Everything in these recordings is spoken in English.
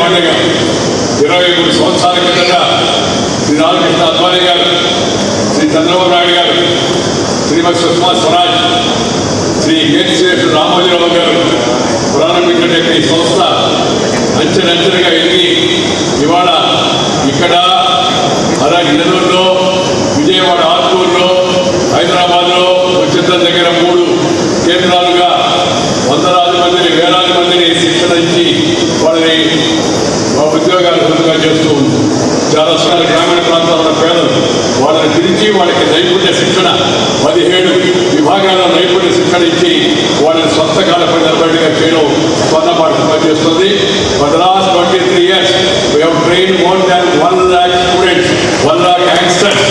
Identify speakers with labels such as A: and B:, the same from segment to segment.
A: పండుగ 23 సంవత్సరాల కిందట శ్రీ రామకృష్ణ అద్వానీ గారు, శ్రీ చంద్రబాబు నాయుడు గారు, శ్రీమతి సుష్మా స్వరాజ్, శ్రీ కేతిశ్రేష్ఠుడు రామోజీరావు గారు ప్రారంభించినటువంటి ఈ సంస్థ అంచెలంచెలుగా ఎదిగి ఇవాళ ఇక్కడ అలాగే నెల్లూరులో, విజయవాడ ఆర్కూరులో, హైదరాబాద్లో చిత్ర దగ్గర 3 కేంద్రాలుగా వందలాది మందిని, వేలాది మందిని శిక్షణ ఇచ్చి వాళ్ళని ఉద్యోగాలు పొందుగా చేస్తూ ఉంది. చాలా సార్లు గ్రామీణ ప్రాంతాల్లో పేదలు వాళ్ళని పిలిచి వాళ్ళకి నైపుణ్య శిక్షణ 17 విభాగాల నైపుణ్య శిక్షణ ఇచ్చి వాళ్ళని సొంత కాలపై నిలబడిగా చేయడం స్వర్ణభారతంగా చేస్తుంది. For the last 23 years, we have trained more than 1 lakh students, 1 lakh youngsters.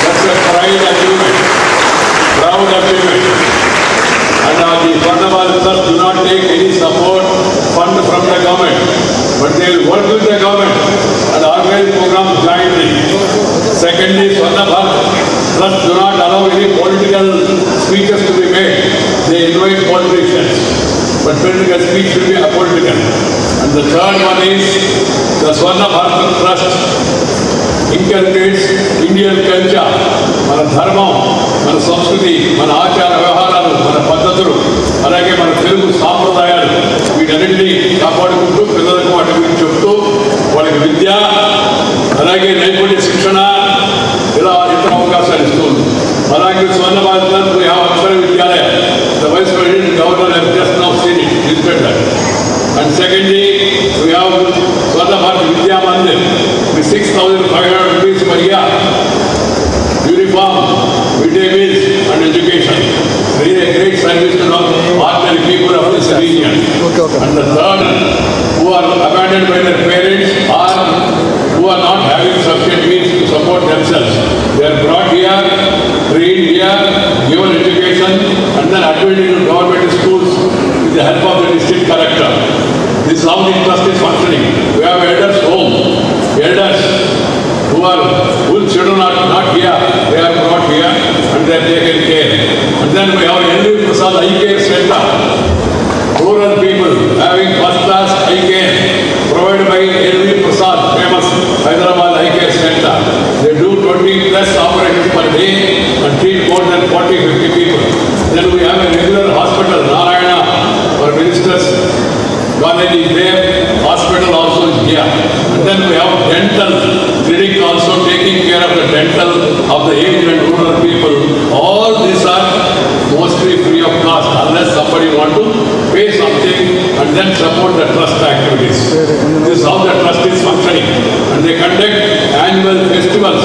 A: That's a proud achievement. And the Swarnabharat do not take any support fund from the government, but they will work with the government and organize programs jointly. Secondly, Swarnabharat Trust do not allow any political speeches to be made. They invite politicians, but political speech should be apolitical. And the third one is the Swarnabharat Trust inculcates Indian culture, మన ధర్మం, మన సంస్కృతి, మన ఆచార వ్యవహారాలు, మన పద్ధతులు, అలాగే మన తెలుగు సాంప్రదాయాలు వీటన్నింటినీ కాపాడుకుంటూ పిల్లలకు వాటి గురించి చెప్తూ వాళ్ళకి విద్య అలాగే నైపుణ్య శిక్షణ ఇలా ఇతర అవకాశాలు ఇస్తుంది. అలాగే స్వర్ణభారత్ అక్షర విద్యాలయ the Vice President Governor has just now seen it, visited that. And secondly, we have Swarnabharat Vidya Mandir with 6,500 rupees per year. Uniform, midday meals and education. Very great service to ordinary people of this region. And the third, who are abandoned by their parents or who are not having sufficient means to support themselves. They are brought here, trained here, given education, and then admitted into government schools with the help of the district collector. This is how the trust is functioning. We have elders home, elders whose children are not here, they are brought here and they are taken care. And then we have N.V. Prasad Eye Care Center. Rural people having first class eye care provided by N.V. Prasad, famous Hyderabad Eye Care Center. They do 20 plus operations per day and treat more than 40-50 people. Then we have a regular hospital, Narayana, for ministers. Gandhi is there, hospital also is here. And then we have dental clinic also taking care of the dental of the aged and rural people. All these are mostly free of cost unless somebody want to pay something and then support the trust activities. This is how the trust is functioning. And they conduct annual festivals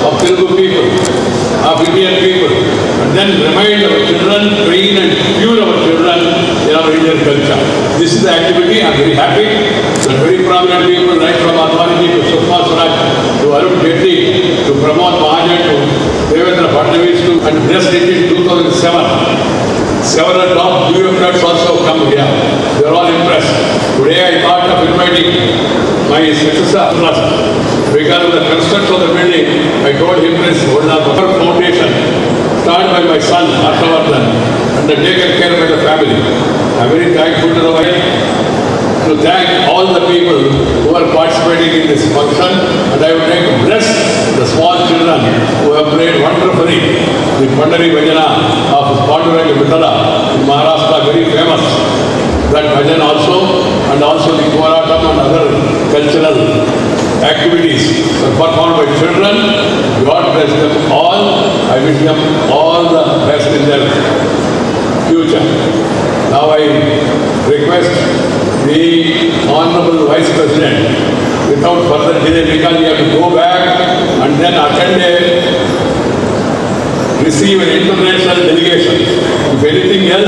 A: of Telugu people, of Indian people, and then remind our children, train and fuel our children in our Indian culture. This is the activity. I am very happy that very prominent people right from Advani to Sushma Swaraj to Arun Jaitley to Pramod Mahajan to Devendra Fadnavis to and just in 2007. Several top bureaucrats also come here. They are all impressed. Today I thought of inviting my successor trust. Because of the construction of the building, I told him this foundation started by my son Harshvardhan and taken care by the family. I am very thankful to the wife to thank all the people who are participating in this function, and I would like to bless the small children who have played wonderfully the Pandari Bhajana of Panduranga Vitala in Maharashtra, very famous. That bhajan also, and also the Koratam and other cultural activities are performed by children. God bless them all. I wish them all the best in their future. Now I request the Honorable Vice President, without further delay, because we have to go back and then attend receive an international delegation. If anything else